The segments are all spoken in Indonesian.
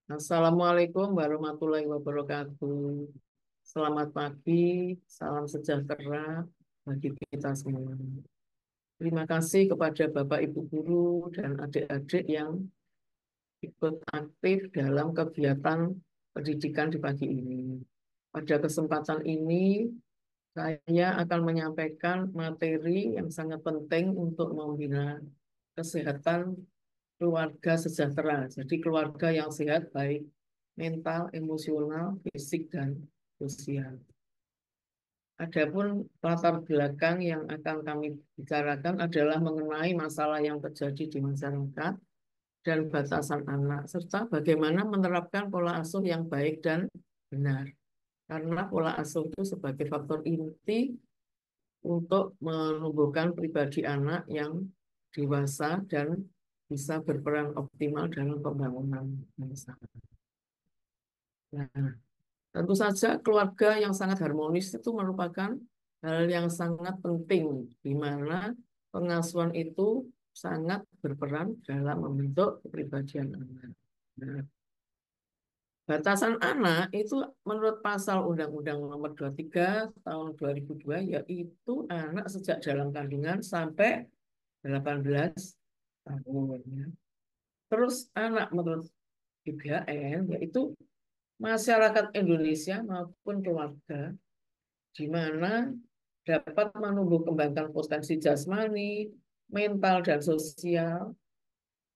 Assalamualaikum warahmatullahi wabarakatuh. Selamat pagi, salam sejahtera bagi kita semua. Terima kasih kepada Bapak Ibu guru dan adik-adik yang ikut aktif dalam kegiatan pendidikan di pagi ini. Pada kesempatan ini, saya akan menyampaikan materi yang sangat penting untuk membina kesehatan keluarga sejahtera. Jadi keluarga yang sehat baik mental, emosional, fisik, dan sosial. Adapun latar belakang yang akan kami bicarakan adalah mengenai masalah yang terjadi di masyarakat dan batasan anak, serta bagaimana menerapkan pola asuh yang baik dan benar. Karena pola asuh itu sebagai faktor inti untuk menumbuhkan pribadi anak yang dewasa dan bisa berperan optimal dalam pembangunan bangsa. Nah, tentu saja keluarga yang sangat harmonis itu merupakan hal yang sangat penting, di mana pengasuhan itu sangat berperan dalam membentuk kepribadian anak. Nah, batasan anak itu menurut pasal Undang-Undang Nomor 23 tahun 2002 yaitu anak sejak dalam kandungan sampai 18 tahun. Ya. Terus anak menurut IBHN yaitu masyarakat Indonesia maupun keluarga di mana dapat menumbuh kembangkan potensi jasmani, mental, dan sosial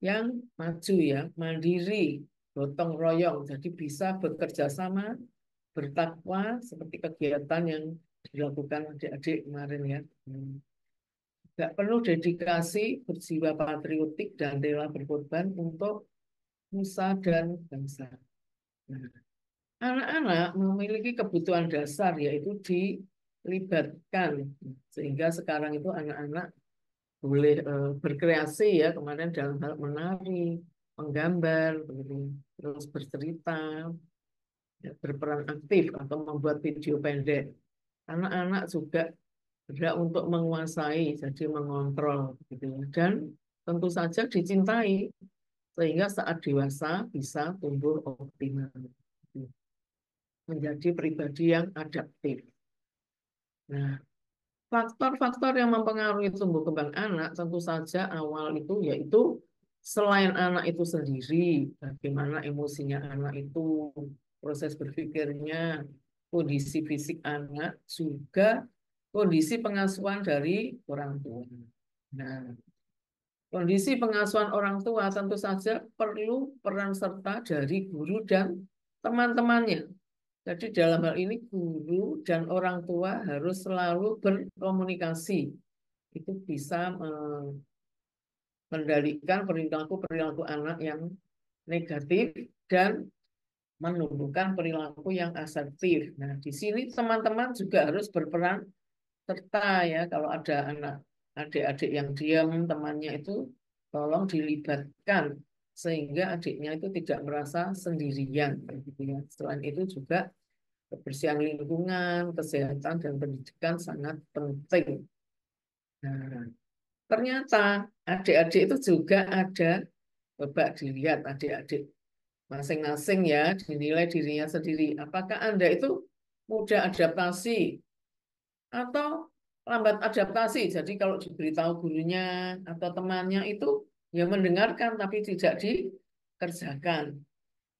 yang maju ya, mandiri, gotong royong, jadi bisa bekerja sama, bertakwa, seperti kegiatan yang dilakukan adik-adik kemarin ya. Nggak perlu dedikasi, berjiwa patriotik, dan rela berkorban untuk nusa dan bangsa. Nah, anak-anak memiliki kebutuhan dasar yaitu dilibatkan sehingga sekarang itu anak-anak boleh berkreasi ya kemarin dalam hal menari, menggambar, begitu, terus bercerita, ya, berperan aktif atau membuat video pendek. Anak-anak juga berhak untuk menguasai, jadi mengontrol, gitu ya. Dan tentu saja dicintai sehingga saat dewasa bisa tumbuh optimal, gitu. Menjadi pribadi yang adaptif. Nah, faktor-faktor yang mempengaruhi tumbuh kembang anak tentu saja awal itu yaitu selain anak itu sendiri, bagaimana emosinya anak itu, proses berpikirnya, kondisi fisik anak, juga kondisi pengasuhan dari orang tua. Nah, kondisi pengasuhan orang tua tentu saja perlu peran serta dari guru dan teman-temannya. Jadi dalam hal ini guru dan orang tua harus selalu berkomunikasi. Itu bisa mengendalikan perilaku-perilaku anak yang negatif dan menumbuhkan perilaku yang asertif. Nah, di sini teman-teman juga harus berperan serta ya kalau ada anak adik-adik yang diam, temannya itu tolong dilibatkan sehingga adiknya itu tidak merasa sendirian gitu ya. Selain itu juga kebersihan lingkungan, kesehatan, dan pendidikan sangat penting. Nah, ternyata adik-adik itu juga ada, coba dilihat adik-adik masing-masing ya, dinilai dirinya sendiri. Apakah Anda itu mudah adaptasi atau lambat adaptasi? Jadi kalau diberitahu gurunya atau temannya itu ya mendengarkan tapi tidak dikerjakan.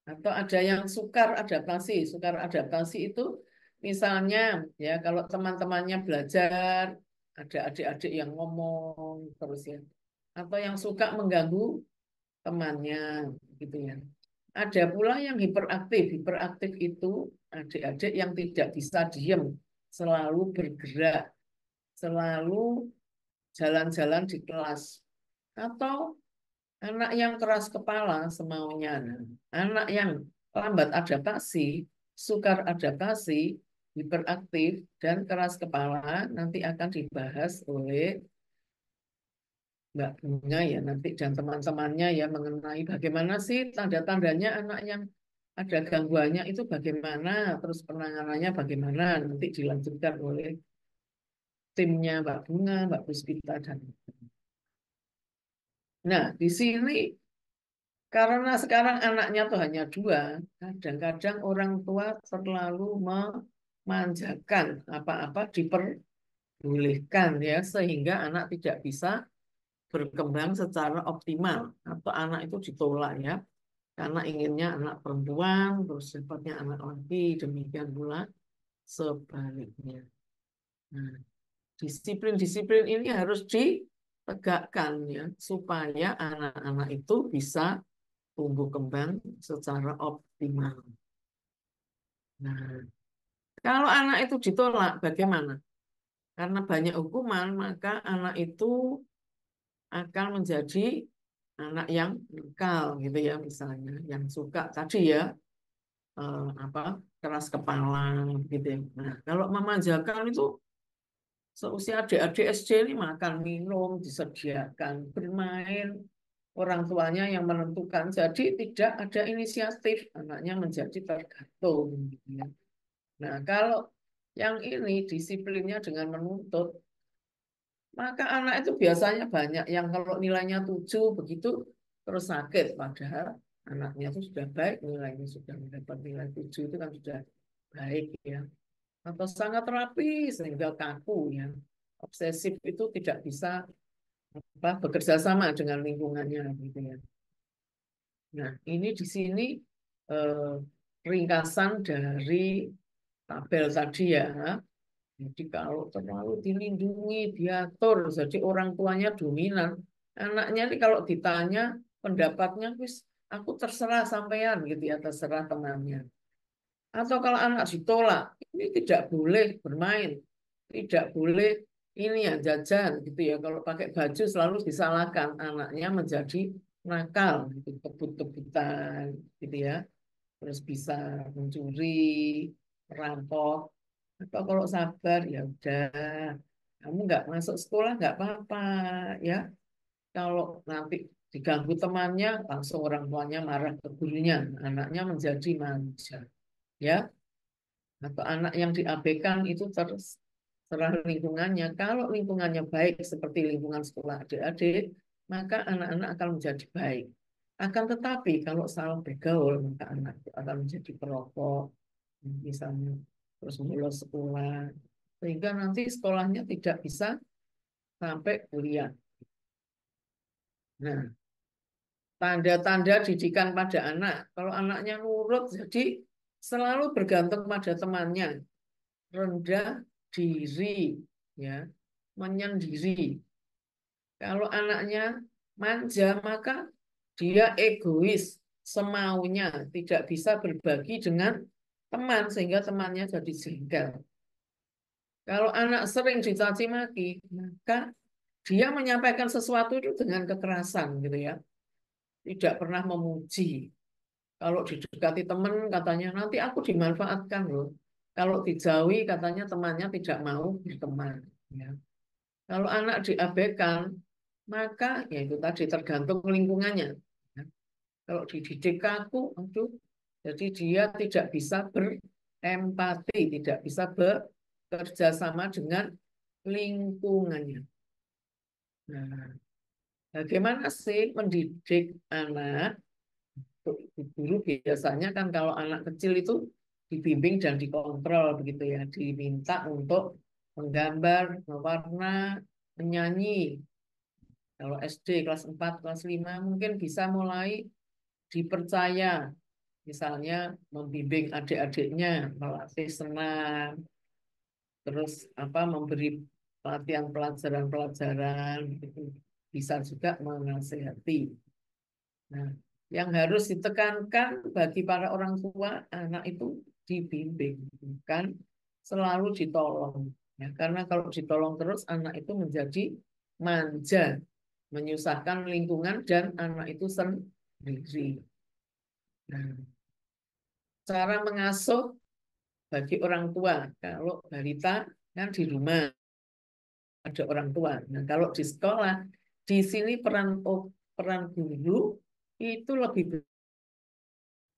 Atau ada yang sukar adaptasi. Sukar adaptasi itu misalnya ya kalau teman-temannya belajar, ada adik-adik yang ngomong terus ya. Atau yang suka mengganggu temannya gitu ya. Ada pula yang hiperaktif. Hiperaktif itu adik-adik yang tidak bisa diem, selalu bergerak, selalu jalan-jalan di kelas. Atau anak yang keras kepala semaunya. Nah, anak yang lambat adaptasi, sukar adaptasi, hiperaktif, dan keras kepala nanti akan dibahas oleh Mbak Bunga ya nanti dan teman-temannya ya mengenai bagaimana sih tanda-tandanya anak yang ada gangguannya itu bagaimana, terus penanganannya bagaimana nanti dilanjutkan oleh timnya Mbak Bunga, Mbak Puspita dan nah di sini Karena sekarang anaknya tuh hanya dua, kadang-kadang orang tua terlalu memanjakan apa-apa diperbolehkan ya, sehingga anak tidak bisa berkembang secara optimal atau anak itu ditolak ya, karena inginnya anak perempuan, terus dapatnya anak laki, demikian pula sebaliknya. Nah, disiplin-disiplin ini harus ditegakkan ya, supaya anak-anak itu bisa tumbuh kembang secara optimal. Nah, kalau anak itu ditolak, bagaimana? Karena banyak hukuman, maka anak itu akan menjadi anak yang nakal gitu ya, misalnya, yang suka tadi ya, apa, keras kepala gitu ya. Nah, kalau memanjakan itu seusia adik-adik SD ini makan, minum, disediakan, bermain, orang tuanya yang menentukan. Jadi tidak ada inisiatif, anaknya menjadi tergantung gitu ya. Nah, kalau yang ini disiplinnya dengan menuntut, maka anak itu biasanya banyak yang kalau nilainya 7 begitu terus sakit. Padahal anaknya itu sudah baik, nilainya sudah mendapat nilai 7 itu kan sudah baik ya. Atau sangat rapi sehingga kaku ya. Obsesif itu tidak bisa bekerja sama dengan lingkungannya gitu ya. Nah, ini di sini eh, ringkasan dari tabel tadi ya. Jadi kalau terlalu dilindungi, diatur, jadi orang tuanya dominan, anaknya ini kalau ditanya pendapatnya, wis aku terserah sampean gitu ya, terserah temannya. Atau kalau anak ditolak, ini tidak boleh bermain, tidak boleh ini ya jajan gitu ya. Kalau pakai baju selalu disalahkan, anaknya menjadi nakal, gitu, kebut-kebutan gitu ya. Terus bisa mencuri, merampok. Atau kalau sabar ya udah, kamu nggak masuk sekolah nggak apa-apa ya. Kalau nanti diganggu temannya, langsung orang tuanya marah ke gurunya, anaknya menjadi manja ya. Atau anak yang diabaikan itu terserah lingkungannya. Kalau lingkungannya baik seperti lingkungan sekolah adik-adik, maka anak-anak akan menjadi baik. Akan tetapi kalau salah bergaul, maka anak itu akan menjadi perokok, misalnya, terus bolos sekolah, sehingga nanti sekolahnya tidak bisa sampai kuliah. Nah, tanda-tanda didikan pada anak, kalau anaknya nurut, jadi selalu bergantung pada temannya, rendah diri, ya, menyendiri. Kalau anaknya manja, maka dia egois, semaunya, tidak bisa berbagi dengan teman, sehingga temannya jadi jengkel. Kalau anak sering dicaci maki, maka dia menyampaikan sesuatu itu dengan kekerasan gitu ya. Tidak pernah memuji. Kalau didekati teman katanya nanti aku dimanfaatkan loh. Kalau dijauhi katanya temannya tidak mau berteman. Ya. Kalau anak diabaikan, maka ya itu tadi tergantung lingkungannya. Ya. Kalau dididik kaku, aduh, jadi dia tidak bisa berempati, tidak bisa bekerja sama dengan lingkungannya. Nah, bagaimana sih mendidik anak? Guru biasanya kan kalau anak kecil itu dibimbing dan dikontrol begitu ya, diminta untuk menggambar, mewarna, menyanyi. Kalau SD kelas 4 kelas 5 mungkin bisa mulai dipercaya, misalnya membimbing adik-adiknya, melatih senam, terus apa memberi pelatihan pelajaran-pelajaran, itu bisa juga menasehati. Nah, yang harus ditekankan bagi para orang tua, anak itu dibimbing, bukan selalu ditolong. Ya, karena kalau ditolong terus, anak itu menjadi manja, menyusahkan lingkungan dan anak itu sendiri. Nah, cara mengasuh bagi orang tua, kalau balita kan di rumah ada orang tua. Nah, kalau di sekolah, di sini peran guru itu lebih.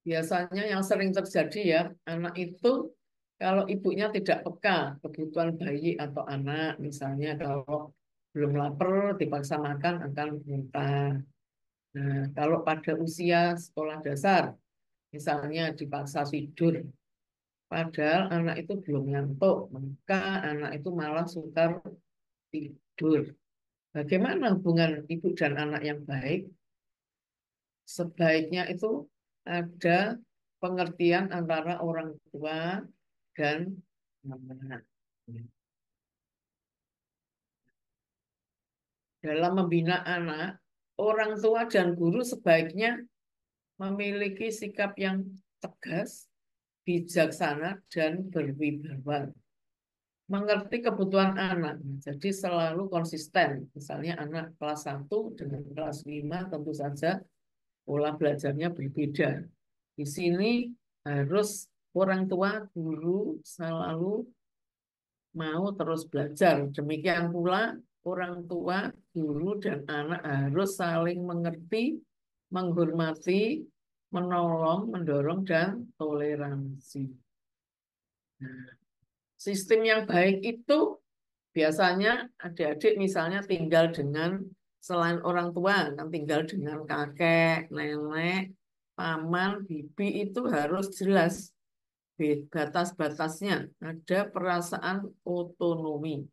Biasanya yang sering terjadi ya, anak itu kalau ibunya tidak peka kebutuhan bayi atau anak, misalnya kalau belum lapar dipaksa makan akan muntah. Nah, kalau pada usia sekolah dasar, misalnya dipaksa tidur, padahal anak itu belum ngantuk, maka anak itu malah sukar tidur. Bagaimana hubungan ibu dan anak yang baik? Sebaiknya itu ada pengertian antara orang tua dan anak. Dalam membina anak, orang tua dan guru sebaiknya memiliki sikap yang tegas, bijaksana, dan berwibawa. Mengerti kebutuhan anak. Jadi selalu konsisten. Misalnya anak kelas 1 dengan kelas 5 tentu saja pola belajarnya berbeda. Di sini harus orang tua, guru selalu mau terus belajar. Demikian pula orang tua, guru, dan anak harus saling mengerti, menghormati, menolong, mendorong, dan toleransi. Nah, sistem yang baik itu biasanya adik-adik misalnya tinggal dengan selain orang tua, kan tinggal dengan kakek, nenek, paman, bibi itu harus jelas batas-batasnya. Ada perasaan otonomi,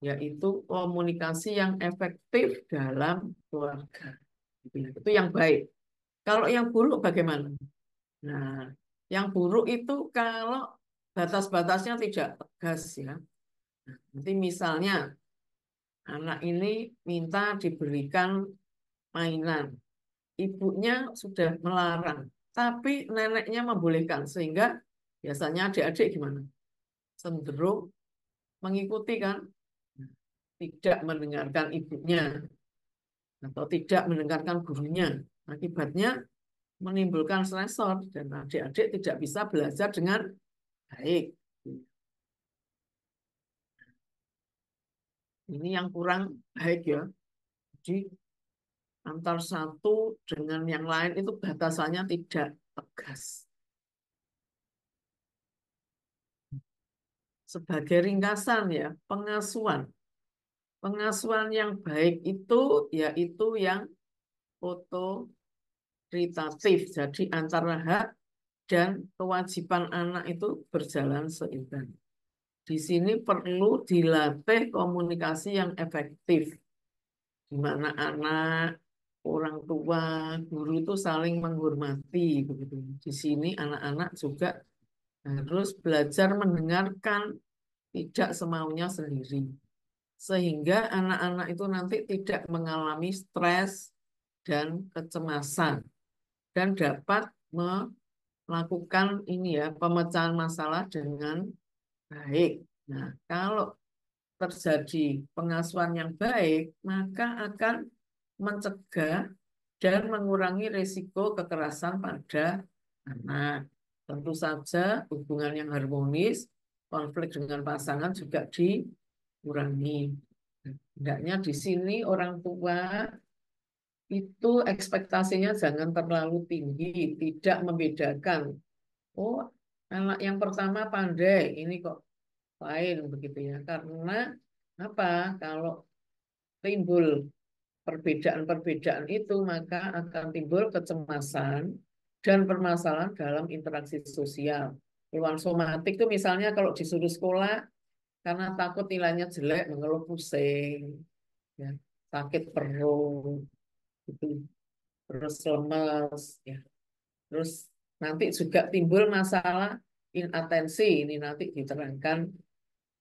yaitu komunikasi yang efektif dalam keluarga. Itu yang baik. Kalau yang buruk bagaimana? Nah, yang buruk itu kalau batas-batasnya tidak tegas ya. Nanti misalnya anak ini minta diberikan mainan. Ibunya sudah melarang, tapi neneknya membolehkan. Sehingga biasanya adik-adik gimana? Cenderung mengikuti kan? Tidak mendengarkan ibunya atau tidak mendengarkan gurunya. Akibatnya menimbulkan stresor dan adik-adik tidak bisa belajar dengan baik. Ini yang kurang baik ya. Jadi antar satu dengan yang lain itu batasannya tidak tegas. Sebagai ringkasan ya, pengasuhan. Pengasuhan yang baik itu yaitu yang otoritatif. Jadi antara hak dan kewajiban anak itu berjalan seimbang. Di sini perlu dilatih komunikasi yang efektif, di mana anak, orang tua, guru itu saling menghormati begitu. Di sini anak-anak juga harus belajar mendengarkan tidak semaunya sendiri. Sehingga anak-anak itu nanti tidak mengalami stres dan kecemasan dan dapat melakukan ini ya pemecahan masalah dengan baik. Nah, kalau terjadi pengasuhan yang baik, maka akan mencegah dan mengurangi risiko kekerasan pada anak. Tentu saja hubungan yang harmonis, konflik dengan pasangan juga dikurangi. Hendaknya di sini orang tua itu ekspektasinya jangan terlalu tinggi, tidak membedakan. Oh, anak yang pertama pandai, ini kok lain begitu ya. Karena apa? Kalau timbul perbedaan-perbedaan itu, maka akan timbul kecemasan dan permasalahan dalam interaksi sosial. Keluhan somatik itu misalnya kalau disuruh sekolah, karena takut nilainya jelek, mengeluh pusing, ya, sakit perut, gitu, terus lemes, ya. Terus nanti juga timbul masalah inatensi, ini nanti diterangkan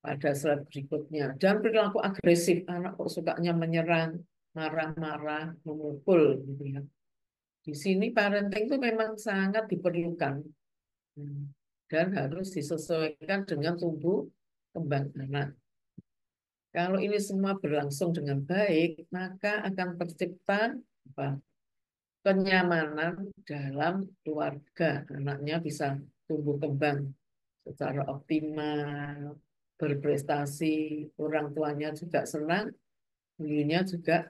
pada slide berikutnya. Dan perilaku agresif, anak kok sukanya menyerang, marah-marah, memukul gitu ya. Di sini parenting itu memang sangat diperlukan. Hmm. Dan harus disesuaikan dengan tumbuh kembang anak. Kalau ini semua berlangsung dengan baik, maka akan tercipta apa, kenyamanan dalam keluarga. Anaknya bisa tumbuh kembang secara optimal, berprestasi, orang tuanya juga senang, gurunya juga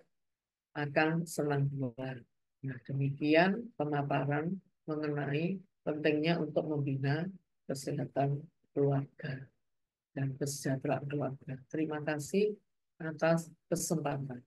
akan senang juga. Nah, demikian pemaparan mengenai pentingnya untuk membina kesehatan keluarga dan kesejahteraan keluarga. Terima kasih atas kesempatan.